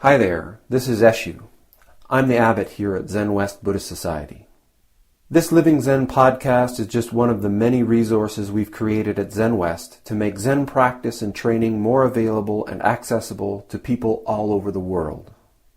Hi there, this is Eshu. I'm the abbot here at Zenwest Buddhist Society. This Living Zen-podcast is just one of the many resources we've created at Zenwest to make Zen practice and training more available and accessible to people all over the world.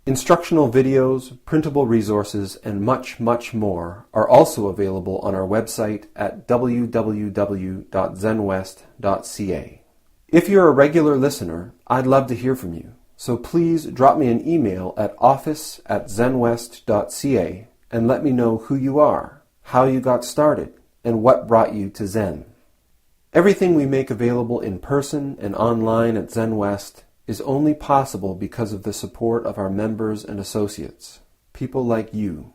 Instructional videos, printable resources, and much, much more are also available on our website at www.zenwest.ca. If you're a regular listener, I'd love to hear from you. So please drop me an email at office@zenwest.ca and let me know who you are, how you got started, and what brought you to Zen. Everything we make available in person and online at Zenwest is only possible because of the support of our members and associates, people like you.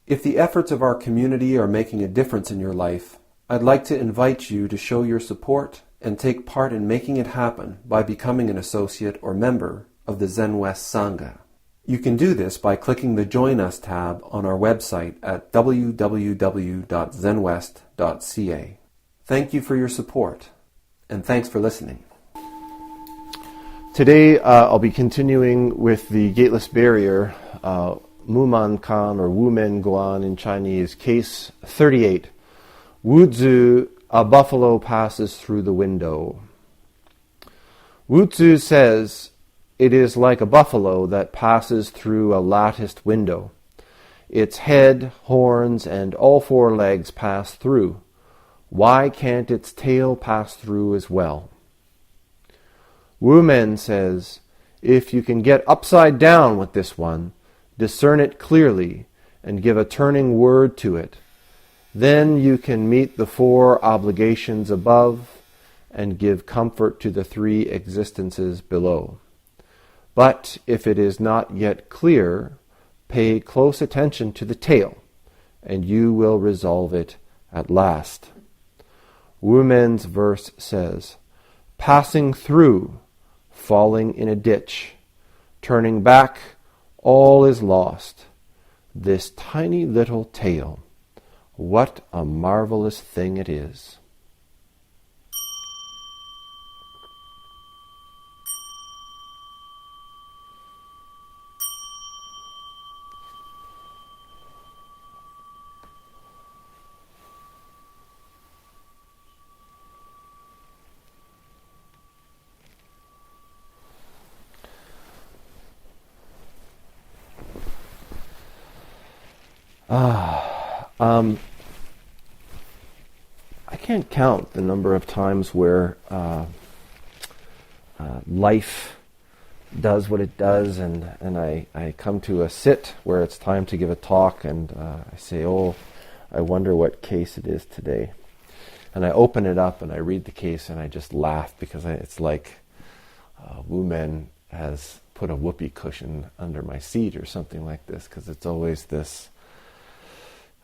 If the efforts of our community are making a difference in your life, I'd like to invite you to show your support and take part in making it happen by becoming an associate or member of the Zenwest Sangha. You can do this by clicking the Join Us tab on our website at www.zenwest.ca. Thank you for your support, and thanks for listening. Today I'll be continuing with the Gateless Barrier, Muman Kan or Wumen Guan in Chinese, case 38. Wuzu, a buffalo passes through the window. Wuzu says, "It is like a buffalo that passes through a latticed window. Its head, horns, and all four legs pass through. Why can't its tail pass through as well?" Wumen says, "If you can get upside down with this one, discern it clearly, and give a turning word to it, then you can meet the four obligations above and give comfort to the three existences below. But if it is not yet clear, pay close attention to the tail, and you will resolve it at last." Wumen's verse says, "Passing through, falling in a ditch, turning back, all is lost. This tiny little tail, what a marvelous thing it is." I can't count the number of times where life does what it does, and I come to a sit where it's time to give a talk, and I say, "Oh, I wonder what case it is today." And I open it up and I read the case and I just laugh because it's like Wumen has put a whoopee cushion under my seat or something like this, because it's always this.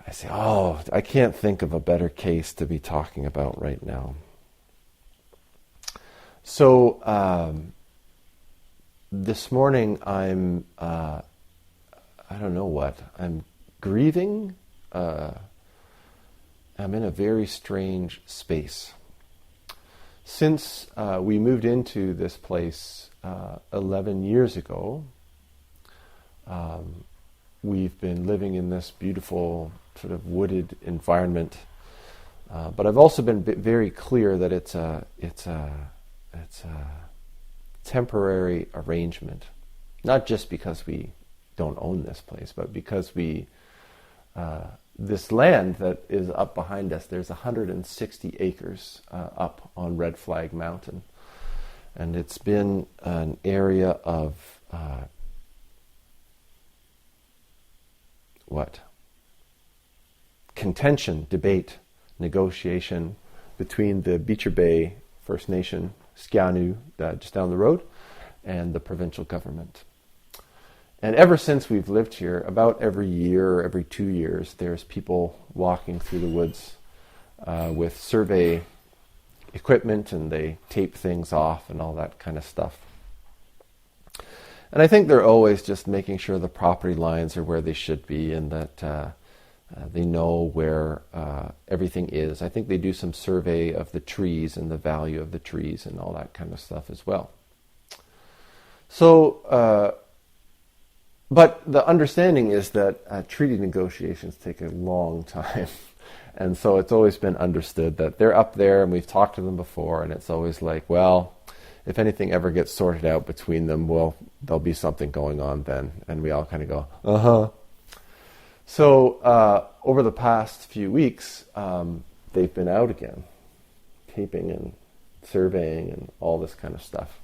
I say, "Oh, I can't think of a better case to be talking about right now." So this morning I'm, I don't know what, I'm grieving. I'm in a very strange space. Since we moved into this place 11 years ago, we've been living in this beautiful sort of wooded environment, but I've also been very clear that it's a temporary arrangement, not just because we don't own this place, but because this land that is up behind us, there's 160 acres up on Red Flag Mountain, and it's been an area of contention, debate, negotiation between the Beecher Bay First Nation, Skianu, just down the road, and the provincial government. And ever since we've lived here, about every year, every 2 years, there's people walking through the woods with survey equipment, and they tape things off and all that kind of stuff. And I think they're always just making sure the property lines are where they should be, and that they know where everything is. I think they do some survey of the trees and the value of the trees and all that kind of stuff as well. So But the understanding is that treaty negotiations take a long time. And so it's always been understood that they're up there, and we've talked to them before, and it's always like, well, if anything ever gets sorted out between them, well, there'll be something going on then. And we all kind of go, uh-huh. So over the past few weeks, they've been out again, taping and surveying and all this kind of stuff.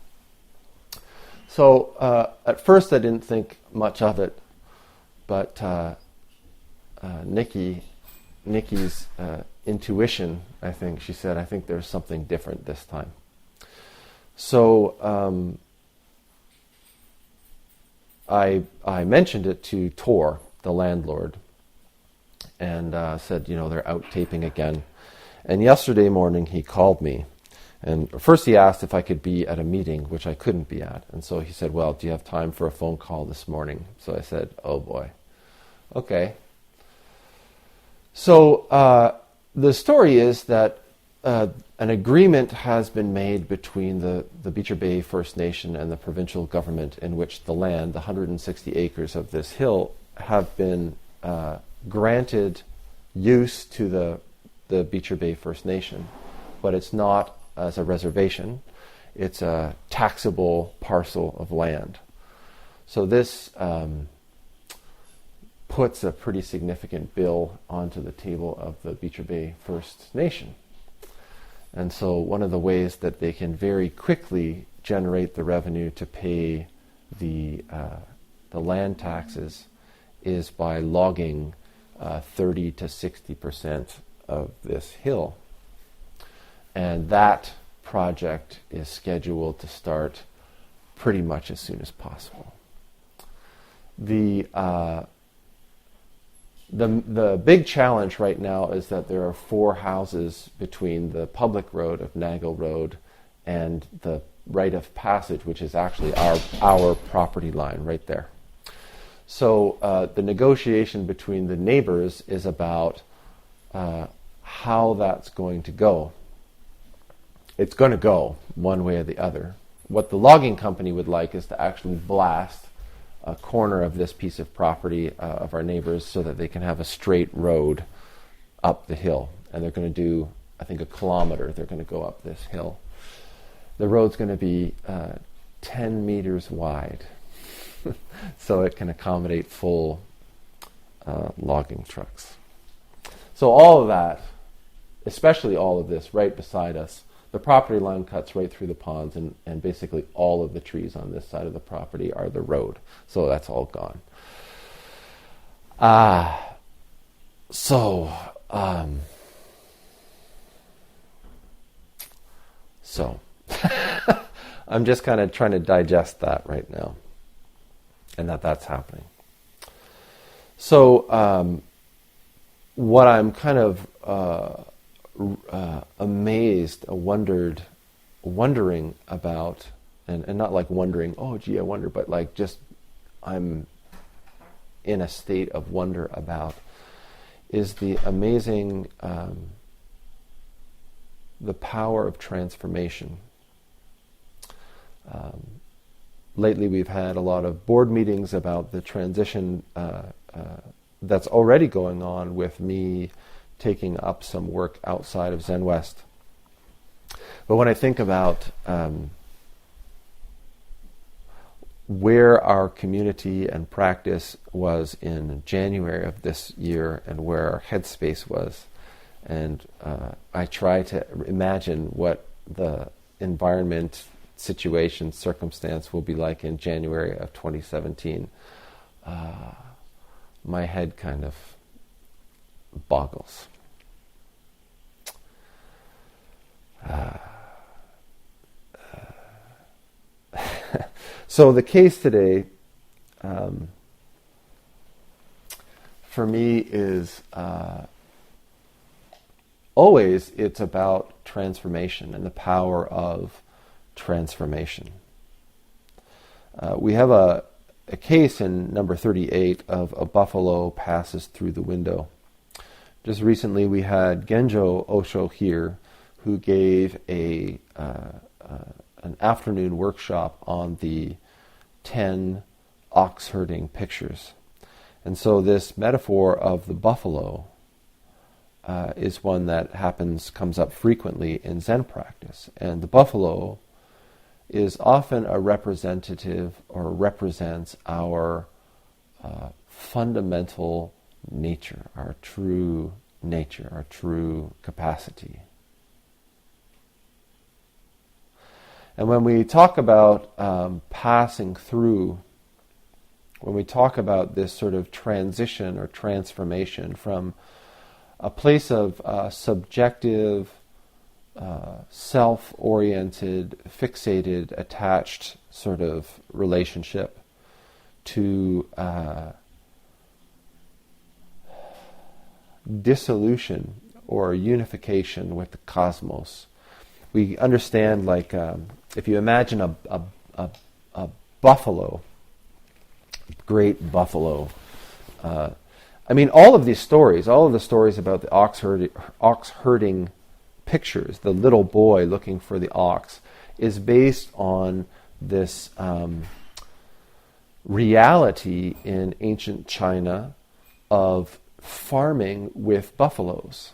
So at first I didn't think much of it, but Nikki's intuition, I think, she said, I think there's something different this time. So I mentioned it to Tor, the landlord, and said, they're out taping again. And yesterday morning he called me. And first he asked if I could be at a meeting, which I couldn't be at. And so he said, well, do you have time for a phone call this morning? So I said, oh boy. Okay. So the story is that an agreement has been made between the Beecher Bay First Nation and the provincial government, in which the land, the 160 acres of this hill, have been granted use to the Beecher Bay First Nation. But it's not as a reservation. It's a taxable parcel of land. So this puts a pretty significant bill onto the table of the Beecher Bay First Nation. And so one of the ways that they can very quickly generate the revenue to pay the land taxes is by logging 30 to 60% of this hill. And that project is scheduled to start pretty much as soon as possible. The big challenge right now is that there are 4 houses between the public road of Nagel Road and the rite of passage, which is actually our property line right there. So the negotiation between the neighbors is about how that's going to go. It's going to go one way or the other. What the logging company would like is to actually blast a corner of this piece of property of our neighbors so that they can have a straight road up the hill. And they're going to do, I think, 1 kilometer. They're going to go up this hill. The road's going to be 10 meters wide, so it can accommodate full logging trucks. So all of that, especially all of this right beside us, the property line cuts right through the ponds, and basically all of the trees on this side of the property are the road. So that's all gone. So I'm just kind of trying to digest that right now, and that's happening. So what I'm kind of amazed, wondering about, and not like wondering, oh gee, I wonder, but like just I'm in a state of wonder about, is the amazing, the power of transformation. Lately we've had a lot of board meetings about the transition that's already going on with me taking up some work outside of Zenwest. But when I think about where our community and practice was in January of this year and where our headspace was, and I try to imagine what the environment, situation, circumstance will be like in January of 2017, my head kind of boggles. So the case today, for me, is always it's about transformation and the power of transformation. We have a case in number 38 of a buffalo passes through the window. Just recently we had Genjo Osho here, who gave an afternoon workshop on the 10 ox herding pictures. And so this metaphor of the buffalo is one that comes up frequently in Zen practice. And the buffalo is often a representative or represents our fundamental nature, our true nature, our true capacity. And when we talk about passing through, when we talk about this sort of transition or transformation from a place of subjective, self-oriented, fixated, attached sort of relationship to dissolution or unification with the cosmos. We understand, like, if you imagine a buffalo, great buffalo. All of the stories about the ox herding pictures, the little boy looking for the ox, is based on this reality in ancient China of farming with buffaloes.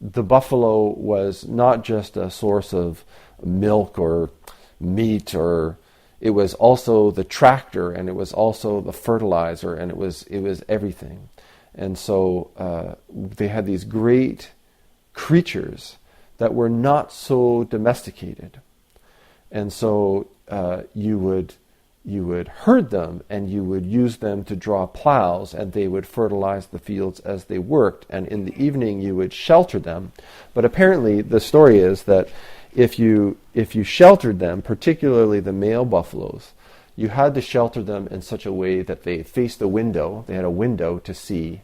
The buffalo was not just a source of milk or meat, or it was also the tractor, and it was also the fertilizer, and it was everything. And so they had these great creatures that were not so domesticated. And so you would herd them, and you would use them to draw plows, and they would fertilize the fields as they worked. And in the evening you would shelter them. But apparently the story is that if you sheltered them, particularly the male buffaloes, you had to shelter them in such a way that they faced a window. They had a window to see.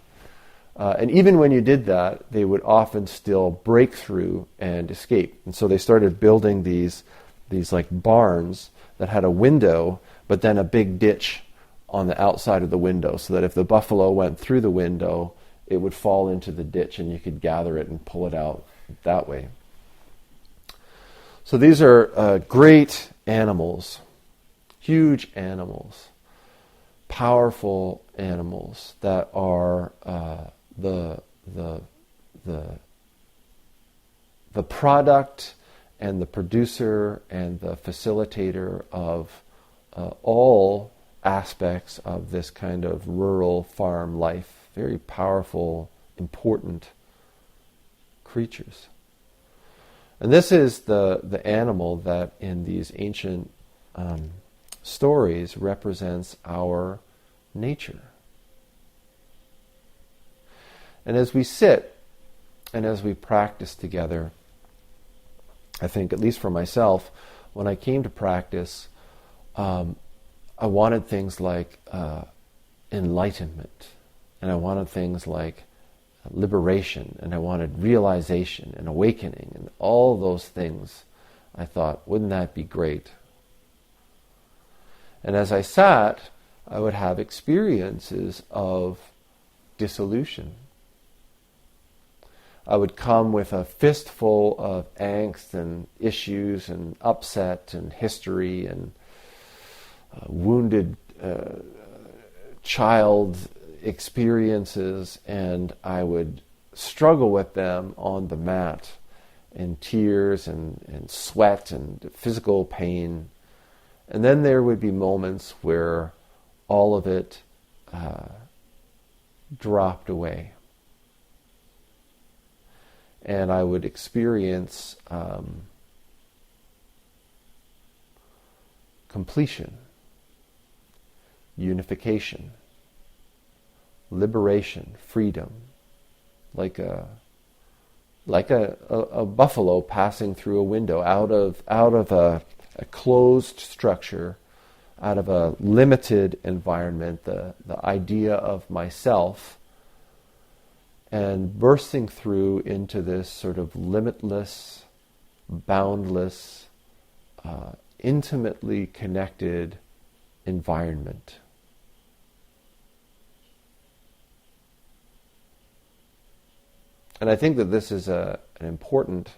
And even when you did that, they would often still break through and escape. And so they started building these like barns that had a window, but then a big ditch on the outside of the window, so that if the buffalo went through the window, it would fall into the ditch and you could gather it and pull it out that way. So these are great animals, huge animals, powerful animals that are the product and the producer and the facilitator of all aspects of this kind of rural farm life. Very powerful, important creatures. And this is the animal that in these ancient stories represents our nature. And as we sit and as we practice together, I think, at least for myself, when I came to practice, I wanted things like enlightenment, and I wanted things like liberation, and I wanted realization and awakening, and all those things. I thought, wouldn't that be great? And as I sat, I would have experiences of dissolution. I would come with a fistful of angst and issues and upset and history and wounded child experiences, and I would struggle with them on the mat in tears and sweat and physical pain. And then there would be moments where all of it dropped away. And I would experience completion, unification, liberation, freedom, like a buffalo passing through a window out of a closed structure, out of a limited environment, the idea of myself, and bursting through into this sort of limitless, boundless, intimately connected environment. And I think that this is an important,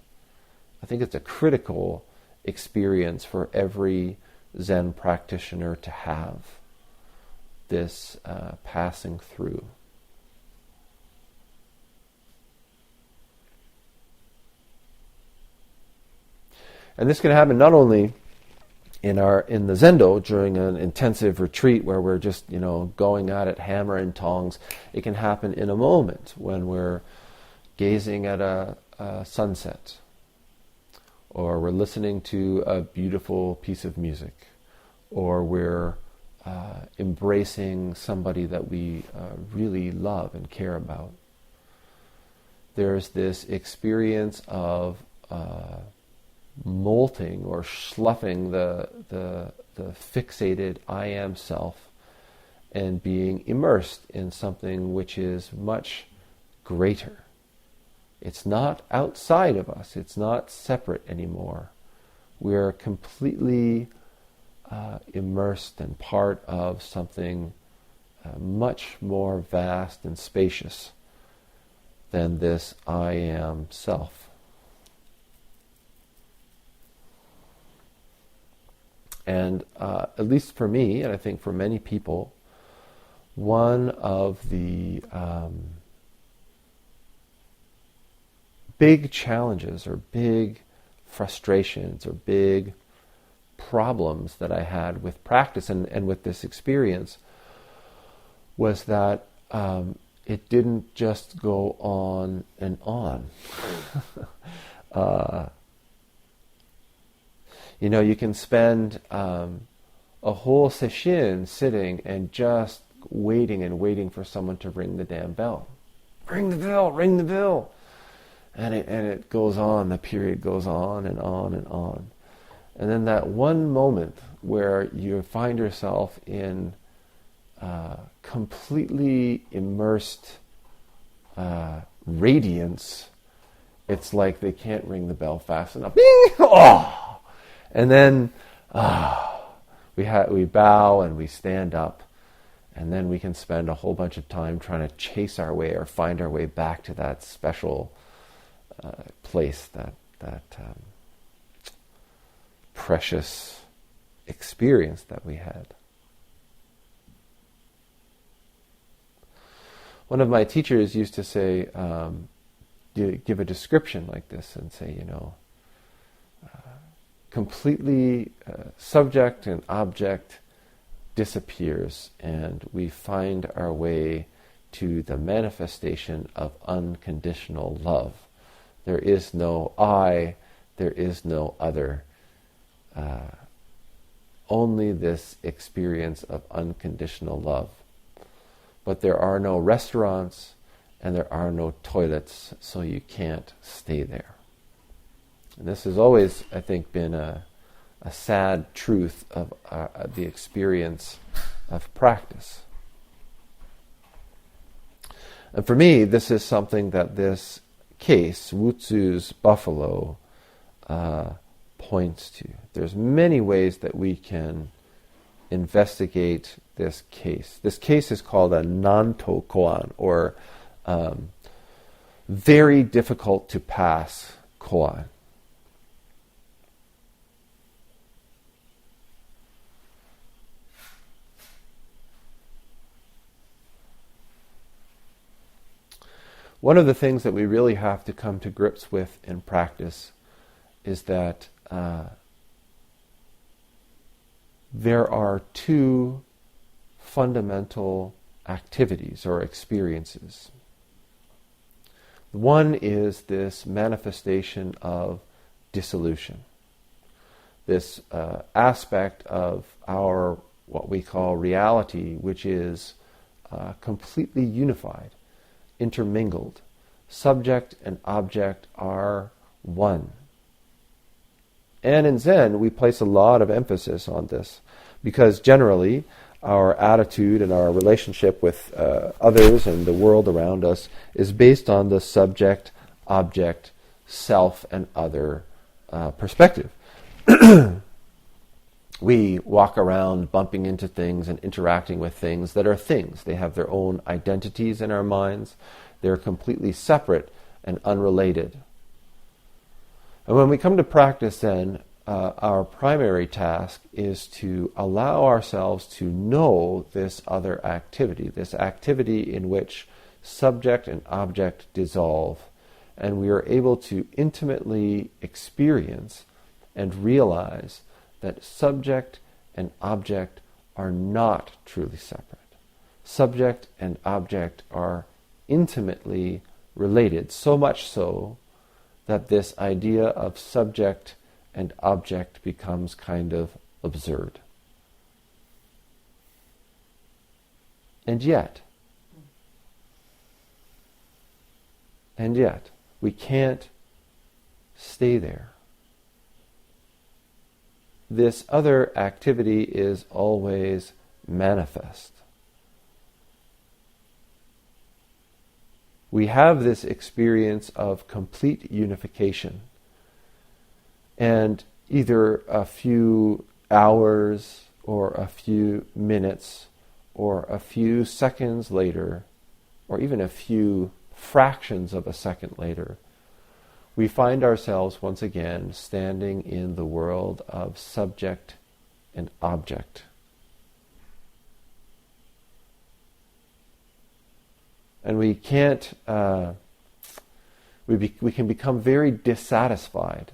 I think it's a critical experience for every Zen practitioner to have, this passing through. And this can happen not only in the Zendo during an intensive retreat where we're just, going at it hammer and tongs. It can happen in a moment when we're gazing at a sunset, or we're listening to a beautiful piece of music, or we're embracing somebody that we really love and care about. There's this experience of molting or sloughing the fixated I am self and being immersed in something which is much greater. It's not outside of us. It's not separate anymore. We're completely immersed and part of something much more vast and spacious than this I am self. And at least for me, and I think for many people, one of the big challenges or big frustrations or big problems that I had with practice and with this experience was that it didn't just go on and on. You can spend a whole session sitting and just waiting for someone to ring the damn bell. Ring the bell, ring the bell. And it goes on, the period goes on and on and on. And then that one moment where you find yourself in completely immersed radiance, it's like they can't ring the bell fast enough. Bing! Oh! And then we bow and we stand up, and then we can spend a whole bunch of time trying to chase our way or find our way back to that special place, that precious experience that we had. One of my teachers used to say, give a description like this and say, completely subject and object disappears, and we find our way to the manifestation of unconditional love. There is no I, there is no other. Only this experience of unconditional love. But there are no restaurants and there are no toilets, so you can't stay there. And this has always, I think, been a sad truth of the experience of practice. And for me, this is something that this case, Wuzu's buffalo, points to. There's many ways that we can investigate this case. This case is called a nanto koan, or very difficult to pass koan. One of the things that we really have to come to grips with in practice is that there are two fundamental activities or experiences. One is this manifestation of dissolution, this aspect of our, what we call reality, which is completely unified, intermingled. Subject and object are one. And in Zen, we place a lot of emphasis on this because generally our attitude and our relationship with others and the world around us is based on the subject, object, self, and other perspective. We walk around bumping into things and interacting with things that are things. They have their own identities in our minds. They're completely separate and unrelated. And when we come to practice then, our primary task is to allow ourselves to know this other activity, this activity in which subject and object dissolve, and we are able to intimately experience and realize that subject and object are not truly separate. Subject and object are intimately related, so much so that this idea of subject and object becomes kind of absurd. And yet, we can't stay there. This other activity is always manifest. We have this experience of complete unification. And either a few hours or a few minutes or a few seconds later, or even a few fractions of a second later, we find ourselves once again standing in the world of subject and object. And we can't, we can become very dissatisfied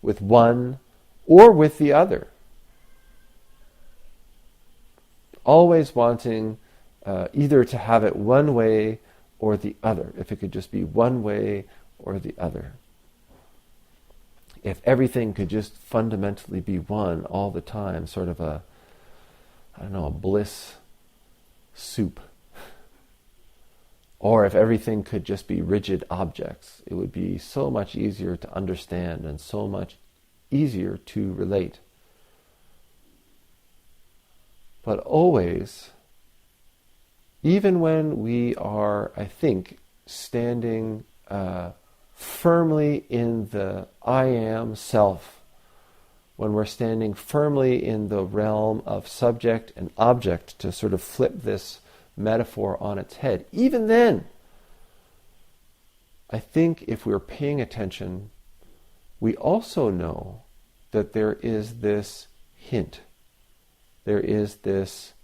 with one or with the other. Always wanting either to have it one way or the other. If it could just be one way or the other. If everything could just fundamentally be one all the time, sort of a bliss soup. Or if everything could just be rigid objects, it would be so much easier to understand and so much easier to relate. But always, even when we are, I think, standing firmly in the I am self, when we're standing firmly in the realm of subject and object, to sort of flip this metaphor on its head, even then, I think if we're paying attention, we also know that there is this hint, there is this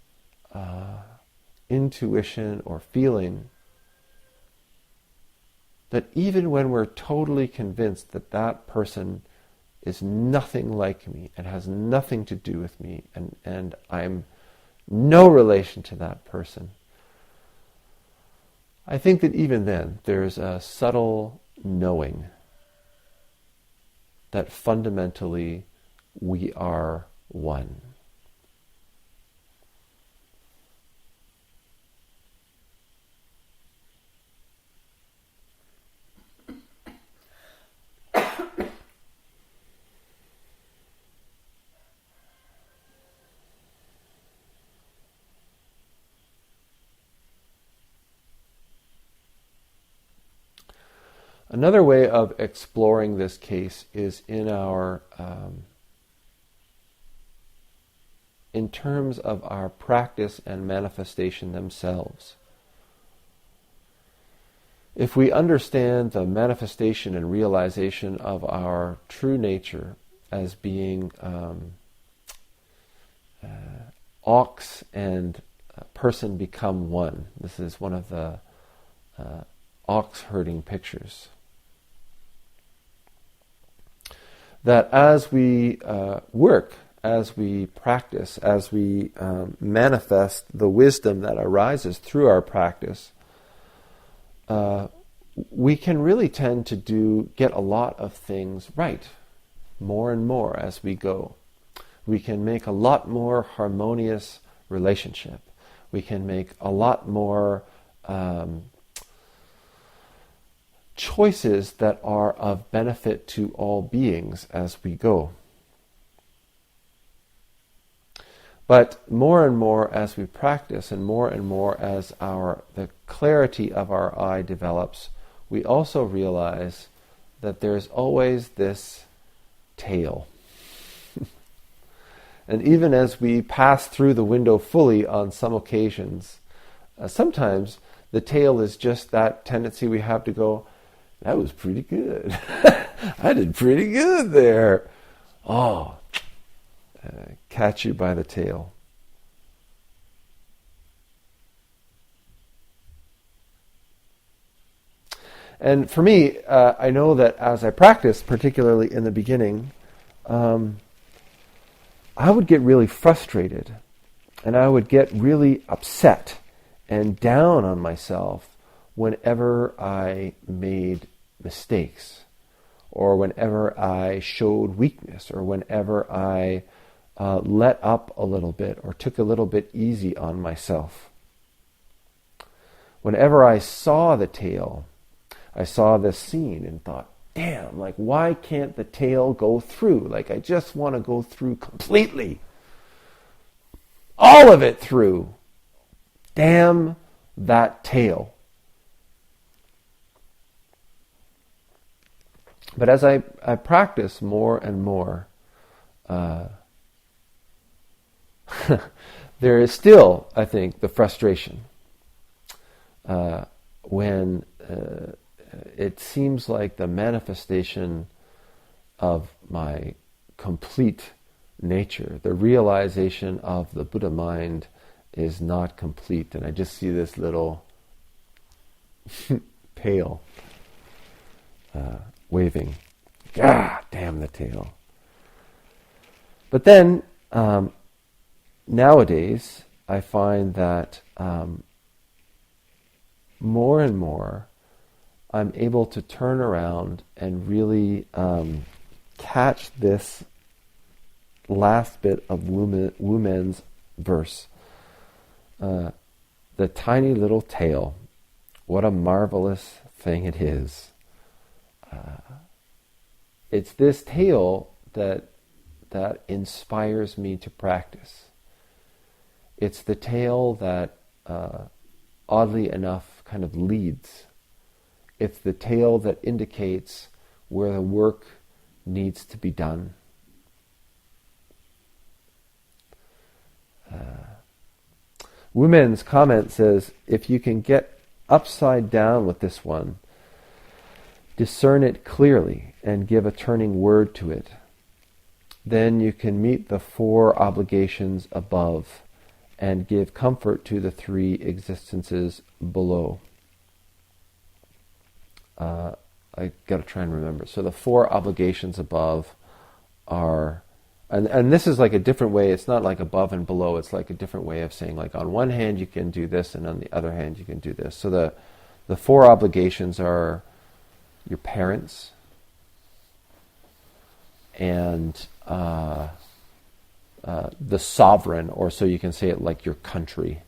intuition or feeling that even when we're totally convinced that that person is nothing like me and has nothing to do with me, and I'm no relation to that person, I think that even then there's a subtle knowing that fundamentally we are one. Another way of exploring this case is in our, in terms of our practice and manifestation themselves. If we understand the manifestation and realization of our true nature as being ox and person become one, this is one of the ox herding pictures. That as we work, as we practice, as we manifest the wisdom that arises through our practice, we can really tend to get a lot of things right, more and more as we go. We can make a lot more harmonious relationship. We can make a lot more choices that are of benefit to all beings as we go. But more and more as we practice, and more as the clarity of our eye develops, we also realize that there's always this tail. And even as we pass through the window fully on some occasions, sometimes the tail is just that tendency we have to go, that was pretty good. I did pretty good there. Oh, catch you by the tail. And for me, I know that as I practiced, particularly in the beginning, I would get really frustrated and I would get really upset and down on myself whenever I made mistakes or whenever I showed weakness or whenever I let up a little bit or took a little bit easy on myself. Whenever I saw the tail, I saw this scene and thought, damn, like why can't the tail go through? Like I just want to go through completely. All of it through. Damn that tail. But as I practice more and more, there is still, I think, the frustration when it seems like the manifestation of my complete nature, the realization of the Buddha mind is not complete. And I just see this little tail waving. God damn the tail. But then, nowadays, I find that more and more I'm able to turn around and really catch this last bit of Wu Men's verse. The tiny little tail. What a marvelous thing it is. It's this tail that inspires me to practice. It's the tail that, oddly enough, kind of leads. It's the tail that indicates where the work needs to be done. Wu Men's comment says, if you can get upside down with this one, discern it clearly and give a turning word to it, then you can meet the 4 obligations above and give comfort to the 3 existences below. I got to try and remember. So the 4 obligations above are, and this is like a different way. It's not like above and below. It's like a different way of saying, like on one hand you can do this, and on the other hand you can do this. So the 4 obligations are your parents and the sovereign, or so you can say it like your country.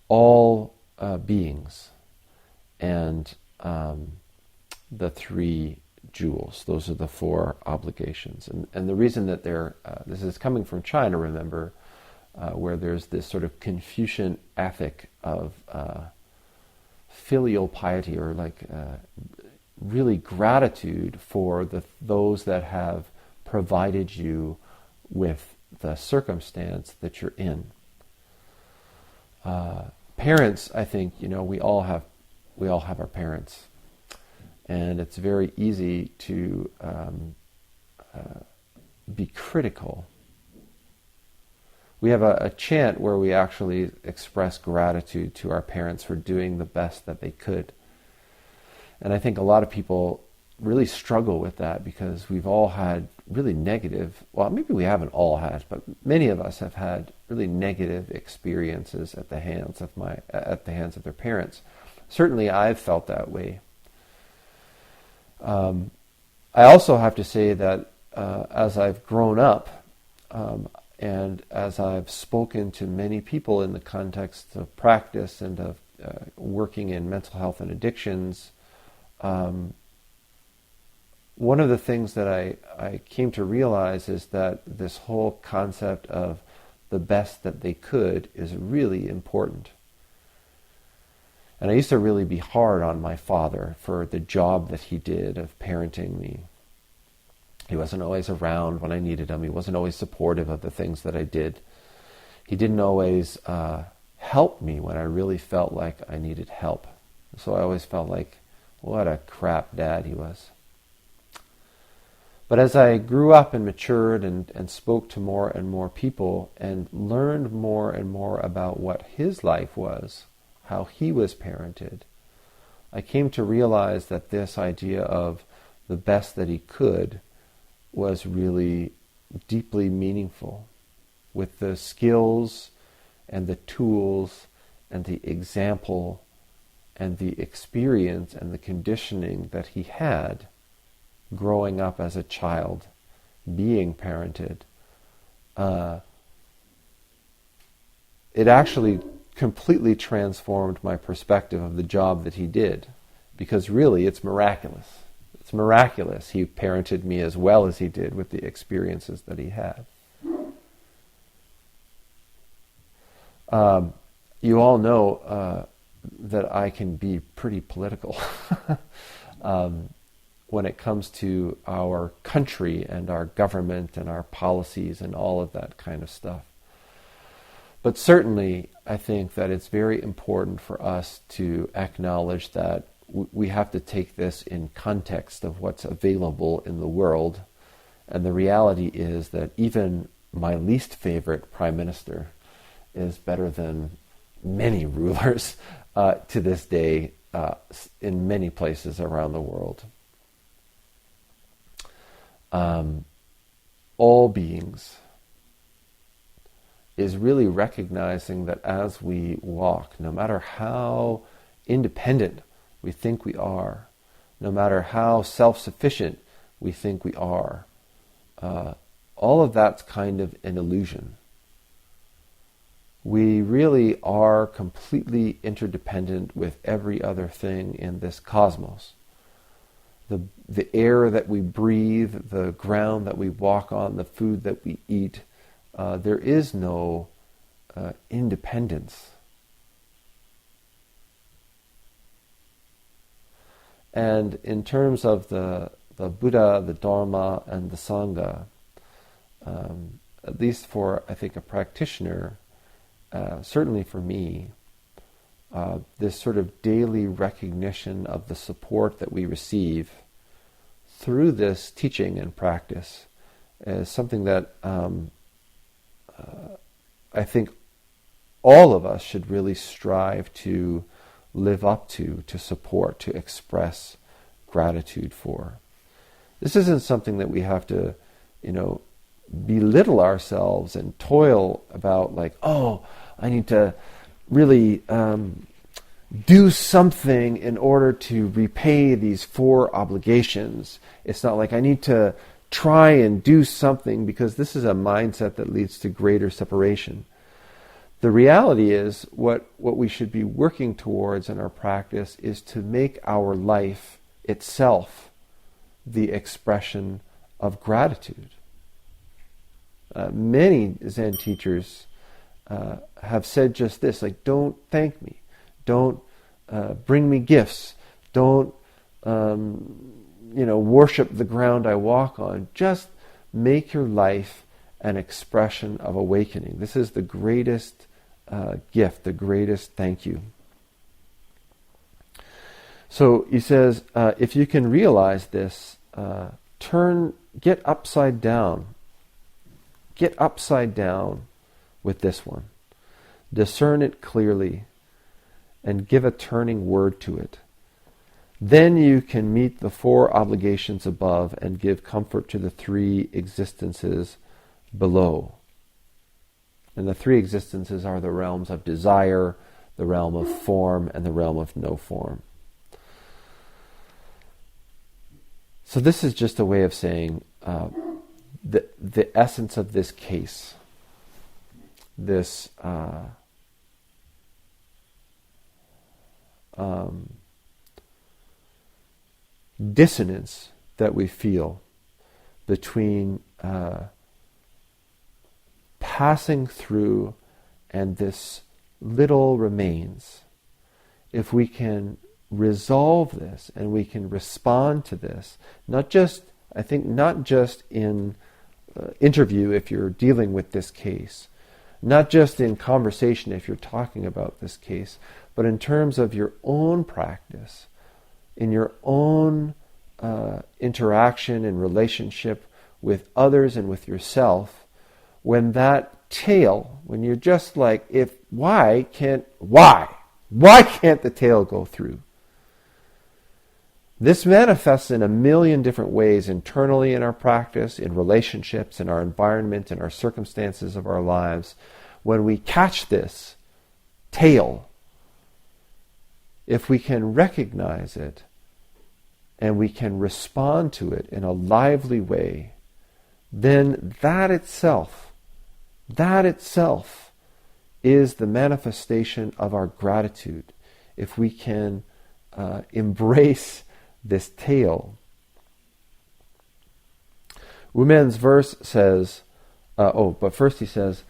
All beings, and the 3 jewels. Those are the 4 obligations. And the reason that this is coming from China, remember, where there's this sort of Confucian ethic of filial piety, or like really gratitude for those that have provided you with the circumstance that you're in. Parents, I think, we all have our parents, and it's very easy to be critical. We have a chant where we actually express gratitude to our parents for doing the best that they could. And I think a lot of people really struggle with that because we've all had really negative, well, maybe we haven't all had, but many of us have had really negative experiences at the hands of their parents. Certainly I've felt that way. I also have to say that as I've grown up, and as I've spoken to many people in the context of practice and of working in mental health and addictions, one of the things that I came to realize is that this whole concept of the best that they could is really important. And I used to really be hard on my father for the job that he did of parenting me. He wasn't always around when I needed him. He wasn't always supportive of the things that I did. He didn't always help me when I really felt like I needed help. So I always felt like, what a crap dad he was. But as I grew up and matured and spoke to more and more people and learned more and more about what his life was, how he was parented, I came to realize that this idea of the best that he could was really deeply meaningful, with the skills and the tools and the example and the experience and the conditioning that he had growing up as a child, being parented. It actually completely transformed my perspective of the job that he did, because really it's miraculous. It's miraculous he parented me as well as he did with the experiences that he had. You all know that I can be pretty political when it comes to our country and our government and our policies and all of that kind of stuff. But certainly, I think that it's very important for us to acknowledge that we have to take this in context of what's available in the world. And the reality is that even my least favorite prime minister is better than many rulers to this day in many places around the world. All beings is really recognizing that as we walk, no matter how independent we think we are, no matter how self-sufficient we think we are, all of that's kind of an illusion. We really are completely interdependent with every other thing in this cosmos. The air that we breathe, the ground that we walk on, the food that we eat, there is no independence. And in terms of the Buddha, the Dharma, and the Sangha, at least for, I think, a practitioner, certainly for me, this sort of daily recognition of the support that we receive through this teaching and practice is something that I think all of us should really strive to live up to support, to express gratitude for. This isn't something that we have to, belittle ourselves and toil about, like, oh, I need to really do something in order to repay these 4 obligations. It's not like I need to try and do something, because this is a mindset that leads to greater separation. The reality is what we should be working towards in our practice is to make our life itself the expression of gratitude. Many Zen teachers have said just this, like, don't thank me, don't bring me gifts, don't worship the ground I walk on. Just make your life an expression of awakening. This is the greatest gift, the greatest thank you. So he says, if you can realize this, get upside down with this one. Discern it clearly and give a turning word to it. Then you can meet the 4 obligations above and give comfort to the 3 existences below. And the 3 existences are the realms of desire, the realm of form, and the realm of no form. So this is just a way of saying the essence of this case, this dissonance that we feel between passing through and this little remains. If we can resolve this and we can respond to this, not just in interview if you're dealing with this case, not just in conversation if you're talking about this case, but in terms of your own practice, in your own interaction and relationship with others and with yourself, when that tail, when you're just like, why can't the tail go through? This manifests in a million different ways internally in our practice, in relationships, in our environment, in our circumstances of our lives. When we catch this tail, if we can recognize it and we can respond to it in a lively way, then that itself is the manifestation of our gratitude. If we can embrace this tail. Wumen's verse says, but first he says,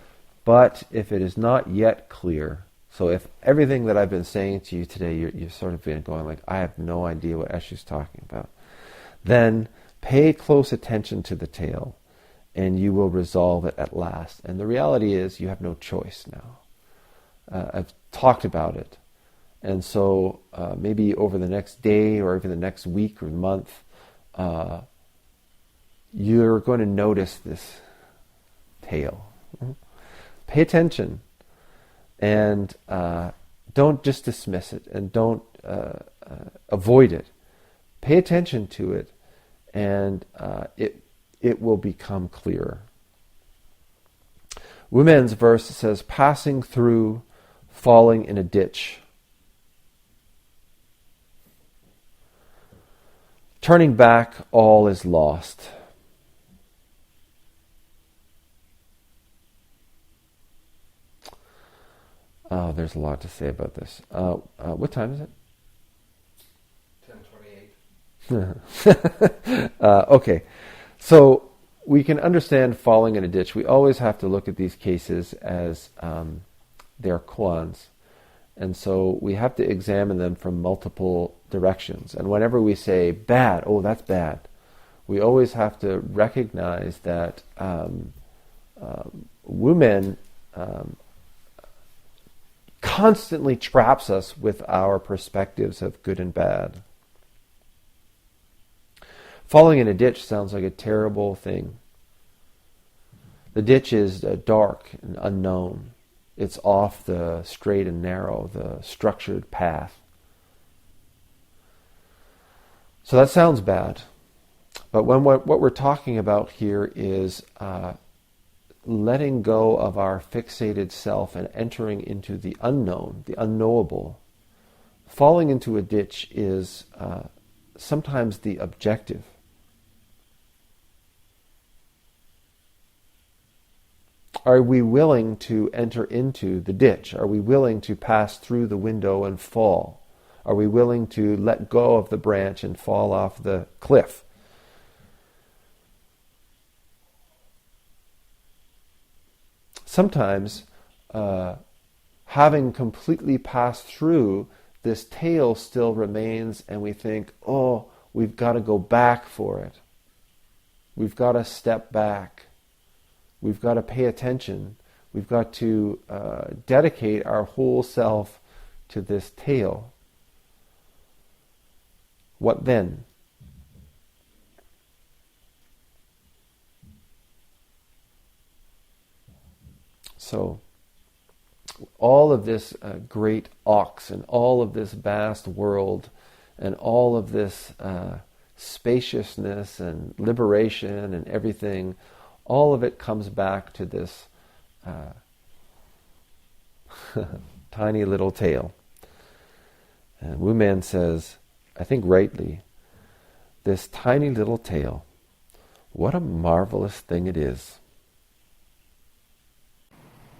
but if it is not yet clear. So if everything that I've been saying to you today, you're sort of been going like, I have no idea what Eshu's talking about, then pay close attention to the tail and you will resolve it at last. And the reality is you have no choice now. I've talked about it. And so maybe over the next day or even the next week or month, you're going to notice this tail. Pay attention and don't just dismiss it and don't avoid it. Pay attention to it and it will become clearer. Wumen's verse says, passing through, falling in a ditch. Turning back, all is lost. Oh, there's a lot to say about this. What time is it? 10:28. Okay. So we can understand falling in a ditch. We always have to look at these cases as they're koans. And so we have to examine them from multiple directions. And whenever we say bad, oh, that's bad, we always have to recognize that Wumen constantly traps us with our perspectives of good and bad. Falling in a ditch sounds like a terrible thing. The ditch is dark and unknown. It's off the straight and narrow, the structured path. So that sounds bad. But what we're talking about here is letting go of our fixated self and entering into the unknown, the unknowable. Falling into a ditch is sometimes the objective. Are we willing to enter into the ditch? Are we willing to pass through the window and fall? Are we willing to let go of the branch and fall off the cliff? Sometimes, having completely passed through, this tail still remains and we think, oh, we've got to go back for it. We've got to step back. We've got to pay attention. We've got to dedicate our whole self to this tail. What then? So, all of this great ox and all of this vast world and all of this spaciousness and liberation and everything, all of it comes back to this tiny little tail. And Wumen says, I think rightly, this tiny little tail, what a marvelous thing it is.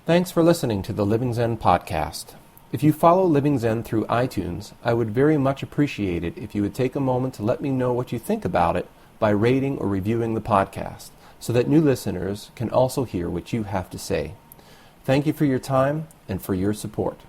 Thanks for listening to the Living Zen-podcast. If you follow Living Zen through iTunes, I would very much appreciate it if you would take a moment to let me know what you think about it by rating or reviewing the podcast, so that new listeners can also hear what you have to say. Thank you for your time and for your support.